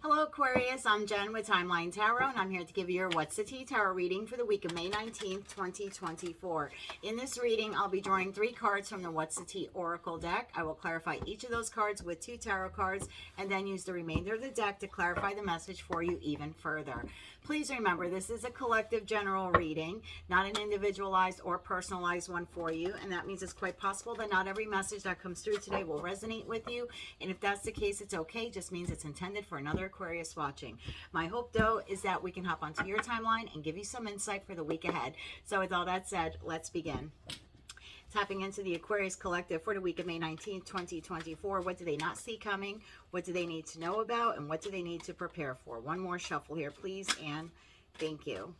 Hello Aquarius, I'm Jen with Timeline Tarot, and I'm here to give you your What's the Tea Tarot reading for the week of May 19th, 2024. In this reading, I'll be drawing 3 cards from the What's the Tea Oracle deck. I will clarify each of those cards with 2 tarot cards, and then use the remainder of the deck to clarify the message for you even further. Please remember, this is a collective general reading, not an individualized or personalized one for you, and that means it's quite possible that not every message that comes through today will resonate with you, and if that's the case, it's okay. It just means it's intended for another Aquarius watching. My hope, though, is that we can hop onto your timeline and give you some insight for the week ahead. So with all that said, let's begin. Tapping into the Aquarius Collective for the week of May 19th, 2024. What do they not see coming? What do they need to know about? And what do they need to prepare for? One more shuffle here, please, and thank you.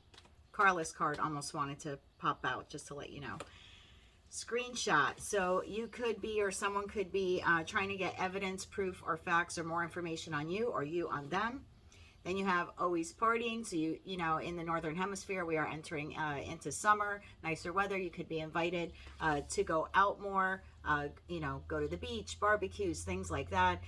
Carlos card almost wanted to pop out, just to let you know. Screenshot. So you could be, or someone could be trying to get evidence, proof, or facts, or more information on you, or you on them. Then you have always partying. So you know, in the northern hemisphere, we are entering into summer, nicer weather. You could be invited to go out more, you know, go to the beach, barbecues, things like that.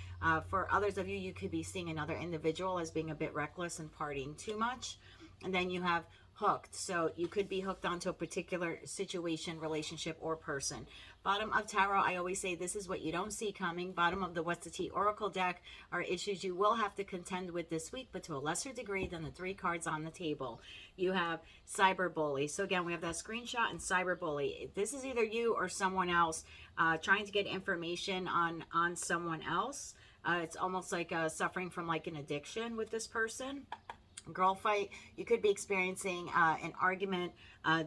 For others of you, you could be seeing another individual as being a bit reckless and partying too much. And then you have hooked. So you could be hooked onto a particular situation, relationship, or person. Bottom of tarot, I always say this is what you don't see coming. Bottom of the What's the Tea Oracle deck are issues you will have to contend with this week, but to a lesser degree than the 3 cards on the table. You have cyberbully. So again, we have that screenshot and cyberbully. This is either you or someone else trying to get information on someone else. It's almost like suffering from like an addiction with this person. Girl fight. You could be experiencing an argument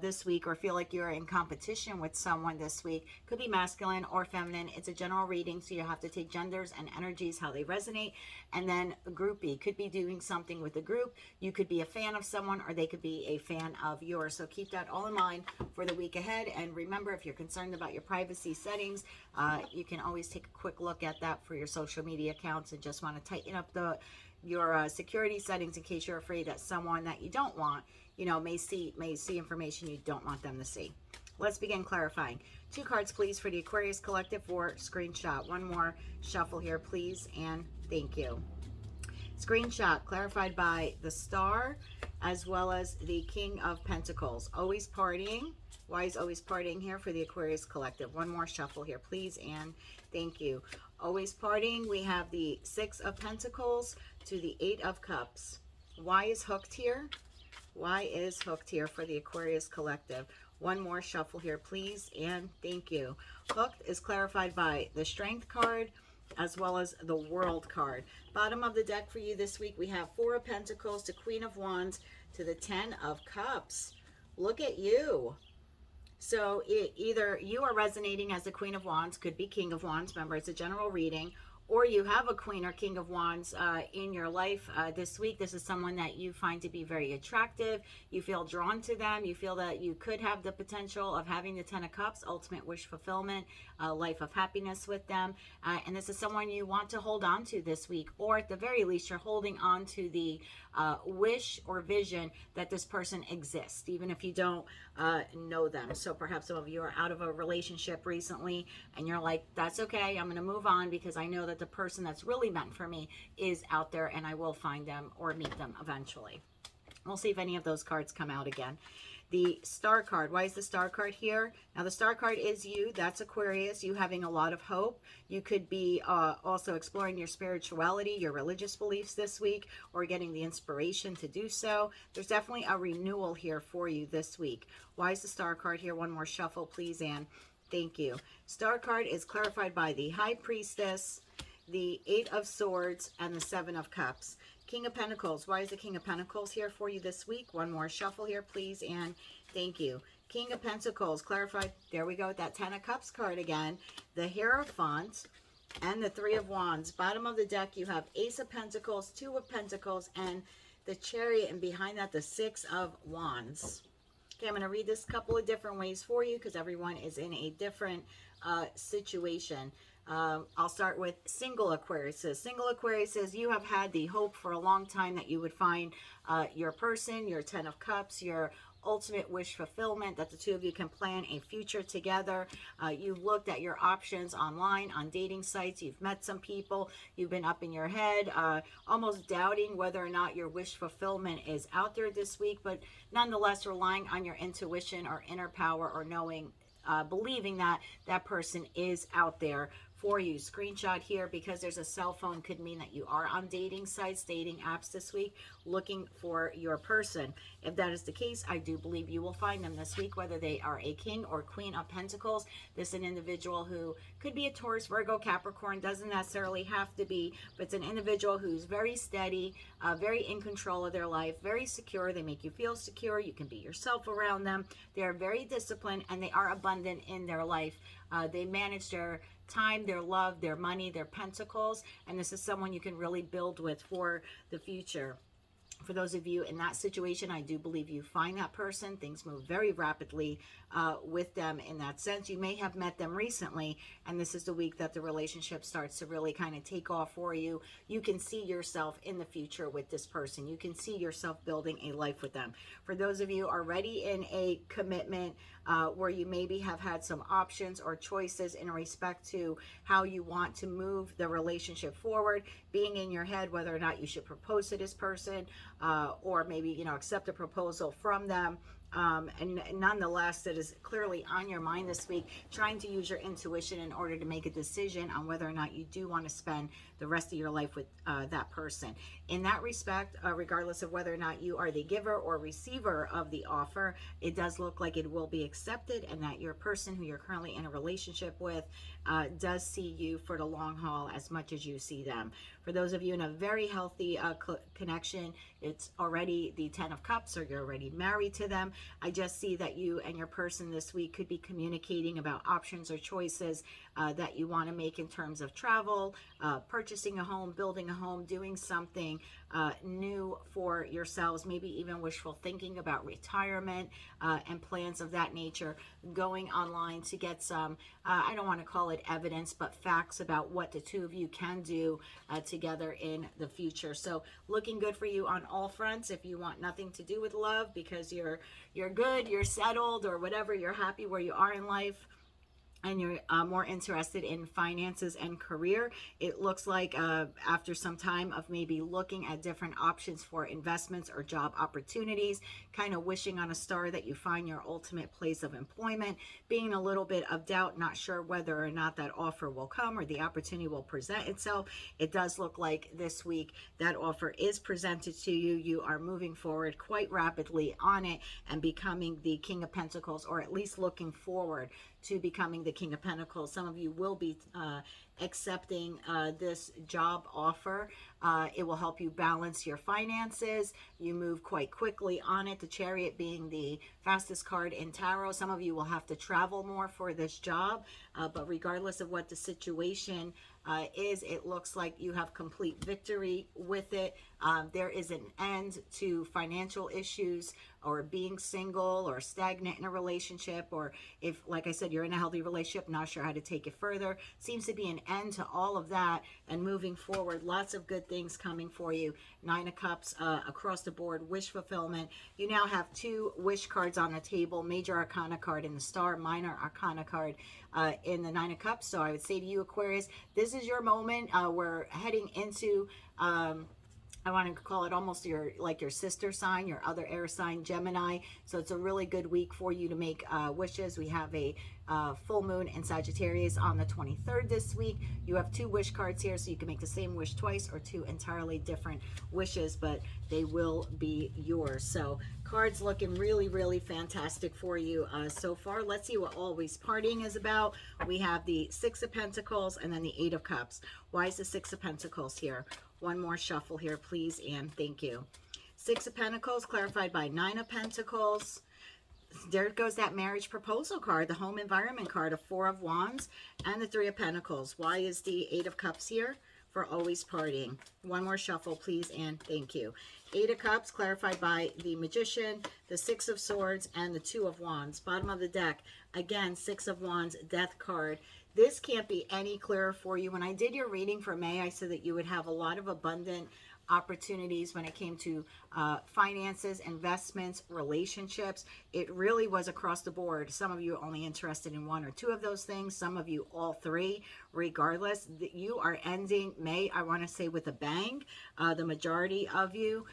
this week, or feel like you're in competition with someone this week. Could be masculine or feminine. It's a general reading, so you have to take genders and energies, how they resonate. And then groupie. Could be doing something with a group. You could be a fan of someone, or they could be a fan of yours. So keep that all in mind for the week ahead. And remember, if you're concerned about your privacy settings, you can always take a quick look at that for your social media accounts, and just want to tighten up your security settings in case you're afraid that someone that you don't want, you know, may see information you don't want them to see. Let's begin clarifying. 2 cards, please, for the Aquarius Collective for screenshot. One more shuffle here, please, and thank you. Screenshot clarified by the Star as well as the King of Pentacles. Always partying. Why is always partying here for the Aquarius Collective? One more shuffle here, please, and thank you. Always partying. We have the 6 of Pentacles to the 8 of Cups. Why is hooked here? Why is hooked here for the Aquarius Collective? One more shuffle here, please, and thank you. Hooked is clarified by the Strength card as well as the World card. Bottom of the deck for you this week, we have 4 of Pentacles to Queen of Wands to the 10 of Cups. Look at you. So either you are resonating as the Queen of Wands, could be King of Wands, remember it's a general reading, or you have a Queen or King of Wands in your life this week. This is someone that you find to be very attractive. You feel drawn to them. You feel that you could have the potential of having the 10 of Cups, ultimate wish fulfillment, life of happiness with them. And this is someone you want to hold on to this week, or at the very least, you're holding on to the wish or vision that this person exists, even if you don't know them. So perhaps some of you are out of a relationship recently, and you're like, that's okay, I'm going to move on because I know that the person that's really meant for me is out there, and I will find them or meet them eventually. We'll see if any of those cards come out again. The Star card. Why is the Star card here? Now, the Star card is you. That's Aquarius. You having a lot of hope. You could be also exploring your spirituality, your religious beliefs this week, or getting the inspiration to do so. There's definitely a renewal here for you this week. Why is the Star card here? One more shuffle, please, Anne. Thank you. Star card is clarified by the High Priestess, the 8 of Swords, and the 7 of Cups. King of Pentacles. Why is the King of Pentacles here for you this week? One more shuffle here, please, and thank you. King of Pentacles, clarified. There we go with that 10 of Cups card again. The Hierophant and the 3 of Wands. Bottom of the deck, you have Ace of Pentacles, 2 of Pentacles, and the Chariot, and behind that, the 6 of Wands. Okay, I'm going to read this a couple of different ways for you because everyone is in a different situation. I'll start with single Aquariuses. Single Aquariuses, you have had the hope for a long time that you would find your person, your 10 of Cups, your ultimate wish fulfillment, that the two of you can plan a future together. You've looked at your options online, on dating sites. You've met some people. You've been up in your head, almost doubting whether or not your wish fulfillment is out there this week, but nonetheless relying on your intuition or inner power, or knowing, believing that that person is out there for you. Screenshot here, because there's a cell phone, could mean that you are on dating sites, dating apps this week, looking for your person. If that is the case, I do believe you will find them this week, whether they are a king or queen of pentacles. This is an individual who could be a Taurus, Virgo, Capricorn, doesn't necessarily have to be, but it's an individual who's very steady, very in control of their life, very secure. They make you feel secure. You can be yourself around them. They are very disciplined, and they are abundant in their life. They manage their time, their love, their money, their pentacles, and this is someone you can really build with for the future. For those of you in that situation, I do believe you find that person. Things move very rapidly with them in that sense. You may have met them recently, and this is the week that the relationship starts to really kind of take off for you. You can see yourself in the future with this person. You can see yourself building a life with them. For those of you already in a commitment where you maybe have had some options or choices in respect to how you want to move the relationship forward, being in your head whether or not you should propose to this person, or maybe, you know, accept a proposal from them. And nonetheless, it is clearly on your mind this week, trying to use your intuition in order to make a decision on whether or not you do want to spend the rest of your life with that person. In that respect, regardless of whether or not you are the giver or receiver of the offer, it does look like it will be accepted, and that your person who you're currently in a relationship with does see you for the long haul as much as you see them. For those of you in a very healthy connection, it's already the 10 of Cups, or you're already married to them. I just see that you and your person this week could be communicating about options or choices that you want to make in terms of travel, purchasing a home, building a home, doing something new for yourselves, maybe even wishful thinking about retirement and plans of that nature, going online to get some, I don't want to call it evidence, but facts about what the two of you can do together in the future. So looking good for you on all fronts. If you want nothing to do with love because you're good, you're settled, or whatever, you're happy where you are in life, and you're more interested in finances and career, it looks like after some time of maybe looking at different options for investments or job opportunities, kind of wishing on a star that you find your ultimate place of employment, being a little bit of doubt, not sure whether or not that offer will come or the opportunity will present itself. It does look like this week that offer is presented to you. You are moving forward quite rapidly on it and becoming the King of Pentacles, or at least looking forward to becoming the King of Pentacles. Some of you will be accepting this job offer. It will help you balance your finances. You move quite quickly on it, the Chariot being the fastest card in tarot. Some of you will have to travel more for this job, but regardless of what the situation is, it looks like you have complete victory with it. There is an end to financial issues, or being single or stagnant in a relationship, or if, like I said, you're in a healthy relationship, not sure how to take it further. Seems to be an end to all of that, and moving forward, lots of good things coming for you. 9 of Cups across the board, wish fulfillment. You now have 2 wish cards on the table, Major Arcana card in the Star, Minor Arcana card in the 9 of Cups. So I would say to you, Aquarius, this is your moment. We're heading into I want to call it almost your sister sign, your other air sign, Gemini. So it's a really good week for you to make wishes. We have a full moon in Sagittarius on the 23rd this week. You have 2 wish cards here, so you can make the same wish twice, or 2 entirely different wishes, but they will be yours. So cards looking really, really fantastic for you so far. Let's see what Always Partying is about. We have the 6 of Pentacles and then the 8 of Cups. Why is the 6 of Pentacles here? One more shuffle here, please, and thank you. 6 of Pentacles clarified by 9 of Pentacles. There goes that marriage proposal card, the home environment card, of 4 of Wands, and the 3 of Pentacles. Why is the 8 of Cups here? For Always Partying. One more shuffle, please, and thank you. 8 of Cups clarified by the Magician, the 6 of Swords, and the 2 of Wands. Bottom of the deck, again, 6 of Wands, Death card. This can't be any clearer for you. When I did your reading for May, I said that you would have a lot of abundant opportunities when it came to finances, investments, relationships. It really was across the board. Some of you are only interested in one or two of those things, some of you all three. Regardless, you are ending May, I want to say, with a bang. The majority of you,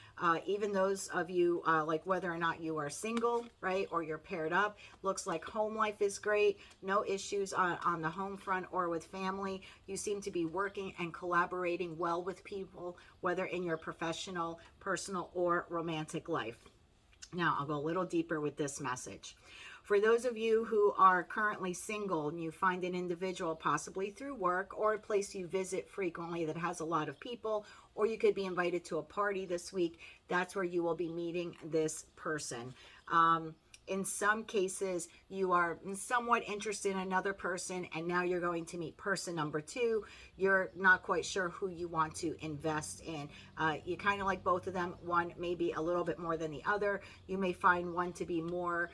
even those of you, like whether or not you are single, right, or you're paired up, looks like home life is great. No issues on the home front or with family. You seem to be working and collaborating well with people, whether in your professional, personal, or romantic life. Now, I'll go a little deeper with this message. For those of you who are currently single and you find an individual, possibly through work or a place you visit frequently that has a lot of people, or you could be invited to a party this week, that's where you will be meeting this person. In some cases, you are somewhat interested in another person, and now you're going to meet person number two. You're not quite sure who you want to invest in. You kind of like both of them. One maybe a little bit more than the other. You may find one to be more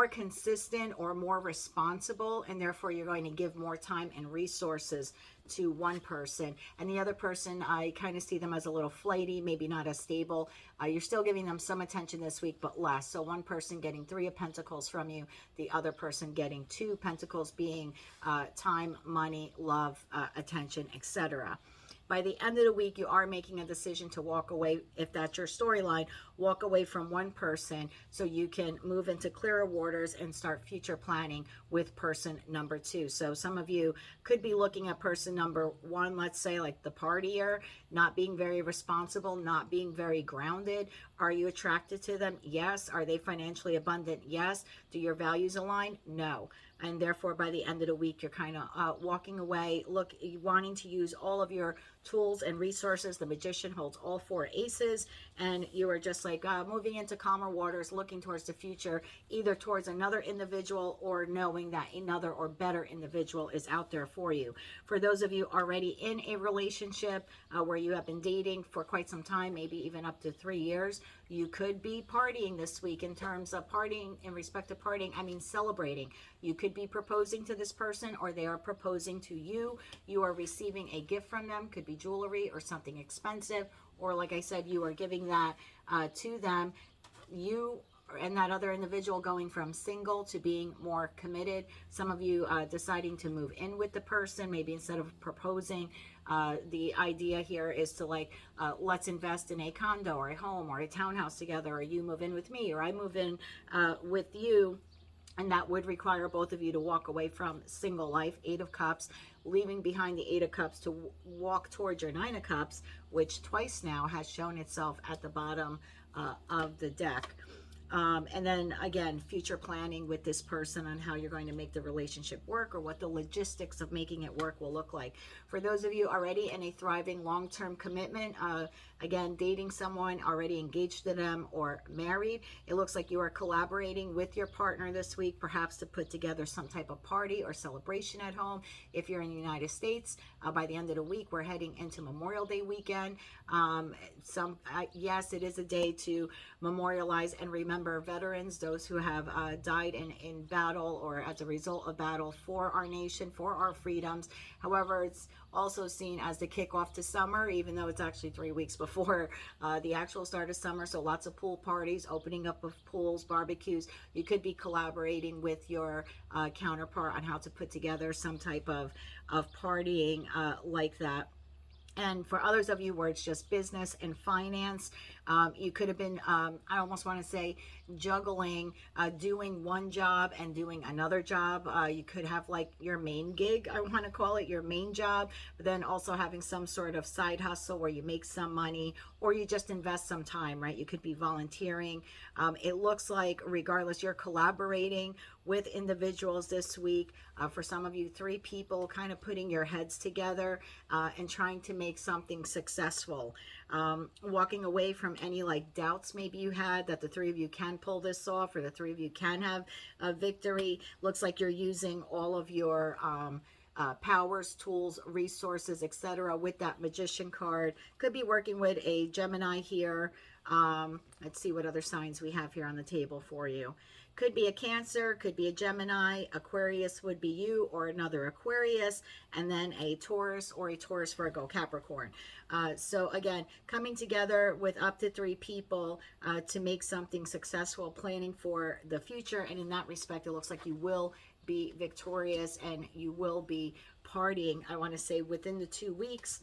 consistent or more responsible, and therefore you're going to give more time and resources to one person, and the other person, I kind of see them as a little flighty, maybe not as stable. You're still giving them some attention this week, but less. So one person getting 3 of Pentacles from you, the other person getting 2 Pentacles, being time, money, love, attention, etc. By the end of the week, you are making a decision to walk away, if that's your storyline, walk away from one person so you can move into clearer waters and start future planning with person number 2. So some of you could be looking at person number 1, let's say, like the partier, not being very responsible, not being very grounded. Are you attracted to them? Yes. Are they financially abundant? Yes. Do your values align? No. And therefore, by the end of the week, you're kind of walking away, wanting to use all of your tools and resources. The Magician holds all 4 aces, and you are just like moving into calmer waters, looking towards the future, either towards another individual or knowing that another or better individual is out there for you. For those of you already in a relationship where you have been dating for quite some time, maybe even up to 3 years, you could be partying this week. In terms of partying, in respect to partying, I mean celebrating. You could be proposing to this person, or they are proposing to you. You are receiving a gift from them, could be jewelry or something expensive, or like I said, you are giving that to them. You and that other individual going from single to being more committed. Some of you deciding to move in with the person, maybe instead of proposing. The idea here is to let's invest in a condo or a home or a townhouse together, or you move in with me, or I move in with you. And that would require both of you to walk away from single life, 8 of Cups, leaving behind the 8 of Cups to walk towards your 9 of Cups, which twice now has shown itself at the bottom of the deck. And then again, future planning with this person on how you're going to make the relationship work, or what the logistics of making it work will look like. For those of you already in a thriving long-term commitment, again, dating someone, already engaged to them, or married, it looks like you are collaborating with your partner this week, perhaps to put together some type of party or celebration at home. If you're in the United States, by the end of the week, we're heading into Memorial Day weekend. Yes, it is a day to memorialize and remember veterans, those who have died in battle or as a result of battle for our nation, for our freedoms. However, it's also seen as the kickoff to summer, even though it's actually 3 weeks before the actual start of summer. So lots of pool parties, opening up of pools, barbecues. You could be collaborating with your counterpart on how to put together some type of partying like that. And for others of you where it's just business and finance, you could have been, I almost want to say, juggling, doing one job and doing another job. You could have like your main gig, I want to call it, your main job, but then also having some sort of side hustle where you make some money, or you just invest some time, right? You could be volunteering. It looks like regardless, you're collaborating with individuals this week. For some of you, 3 people kind of putting your heads together and trying to make something successful. Walking away from any like doubts maybe you had that the 3 of you can pull this off, or the 3 of you can have a victory. Looks like you're using all of your powers, tools, resources, etc. with that Magician card. Could be working with a Gemini here. Let's see what other signs we have here on the table for you. Could be a Cancer, could be a Gemini, Aquarius would be you or another Aquarius, and then a Taurus or a Taurus, Virgo, Capricorn. So again, coming together with up to 3 people to make something successful, planning for the future. And in that respect, it looks like you will be victorious and you will be partying, I want to say, within the 2 weeks.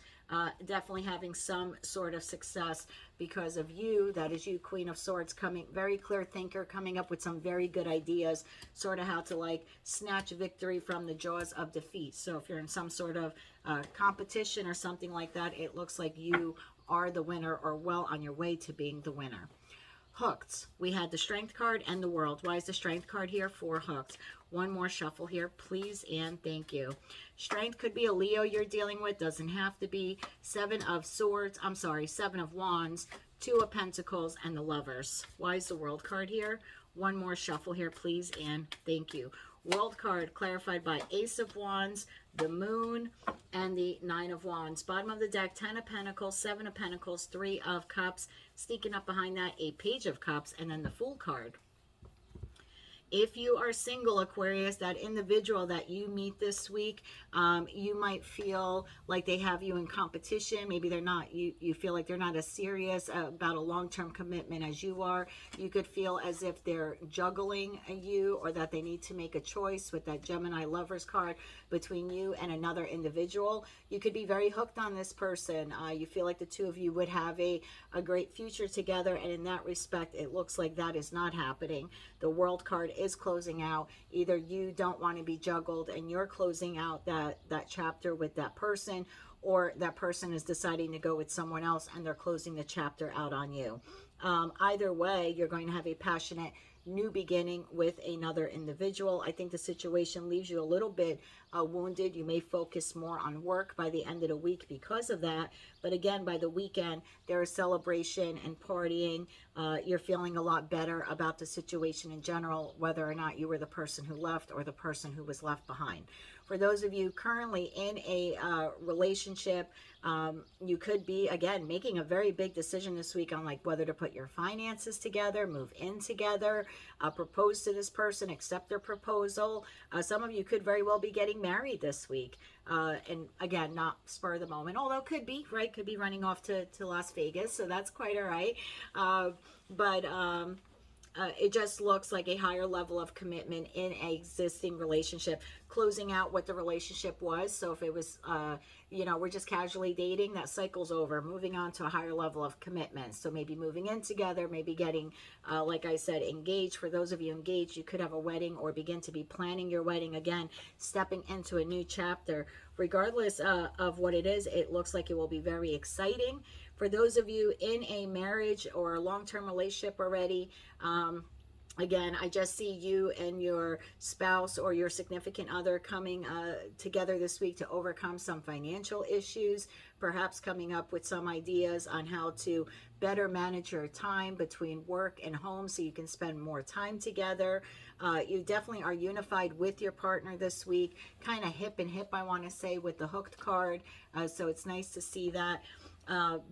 Definitely having some sort of success because of you. That is you, Queen of Swords, coming, very clear thinker, coming up with some very good ideas, sort of how to like snatch victory from the jaws of defeat. So if you're in some sort of competition or something like that, it looks like you are the winner or well on your way to being the winner. Hooked. We had the Strength card and the World. Why is the Strength card here? For hooked. One more shuffle here, please and thank you. Strength could be a Leo you're dealing with. Doesn't have to be. 7 of Swords. I'm sorry, 7 of Wands, 2 of Pentacles, and the Lovers. Why is the World card here? One more shuffle here, please and thank you. World card clarified by Ace of Wands, the Moon, and the 9 of Wands. Bottom of the deck, 10 of Pentacles, 7 of Pentacles, 3 of Cups. Sneaking up behind that, a Page of Cups, and then the Fool card. If you are single, Aquarius, that individual that you meet this week, you might feel like they have you in competition. Maybe they're not. You feel like they're not as serious about a long-term commitment as you are. You could feel as if they're juggling you, or that they need to make a choice with that Gemini Lovers card between you and another individual. You could be very hooked on this person. You feel like the two of you would have a great future together, and in that respect, it looks like that is not happening. The World card is closing out. Either you don't want to be juggled and you're closing out that chapter with that person, or that person is deciding to go with someone else and they're closing the chapter out on you. Either way, you're going to have a passionate new beginning with another individual. I think the situation leaves you a little bit wounded. You may focus more on work by the end of the week because of that. But again, by the weekend, there is celebration and partying. You're feeling a lot better about the situation in general, whether or not you were the person who left or the person who was left behind. For those of you currently in a relationship, you could be, again, making a very big decision this week on like whether to put your finances together, move in together, propose to this person, accept their proposal. Some of you could very well be getting married this week. And again, not spur of the moment, although could be, right? Could be running off to Las Vegas. So that's quite all right. It just looks like a higher level of commitment in an existing relationship, closing out what the relationship was. So if it was, we're just casually dating, that cycle's over, moving on to a higher level of commitment. So maybe moving in together, maybe getting, like I said, engaged. For those of you engaged, you could have a wedding or begin to be planning your wedding. Again, stepping into a new chapter. Regardless of what it is, it looks like it will be very exciting. For those of you in a marriage or a long-term relationship already, again, I just see you and your spouse or your significant other coming together this week to overcome some financial issues, perhaps coming up with some ideas on how to better manage your time between work and home so you can spend more time together. You definitely are unified with your partner this week, kind of hip and hip, I want to say, with the Hooked card. So it's nice to see that.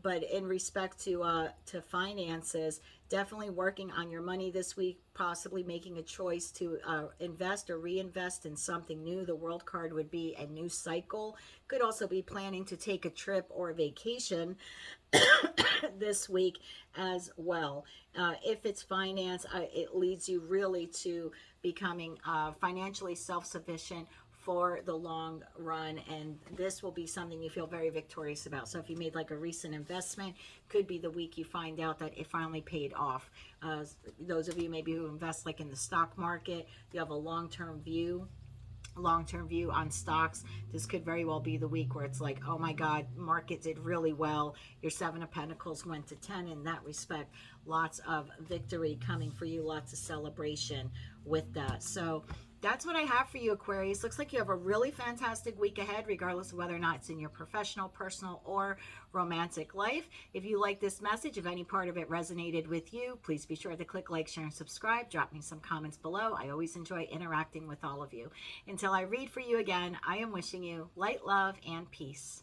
But in respect to finances, definitely working on your money this week, possibly making a choice to invest or reinvest in something new. The World card would be a new cycle. Could also be planning to take a trip or a vacation this week as well. If it's finance, it leads you really to becoming financially self-sufficient for the long run, and this will be something you feel very victorious about. So if you made like a recent investment, could be the week you find out that it finally paid off. Those of you maybe who invest like in the stock market, you have a long-term view on stocks, this could very well be the week where it's like, oh my God, market did really well. Your 7 of Pentacles went to 10. In that respect, lots of victory coming for you, lots of celebration with that. So that's what I have for you, Aquarius. Looks like you have a really fantastic week ahead, regardless of whether or not it's in your professional, personal, or romantic life. If you like this message, if any part of it resonated with you, please be sure to click like, share, and subscribe. Drop me some comments below. I always enjoy interacting with all of you. Until I read for you again, I am wishing you light, love, and peace.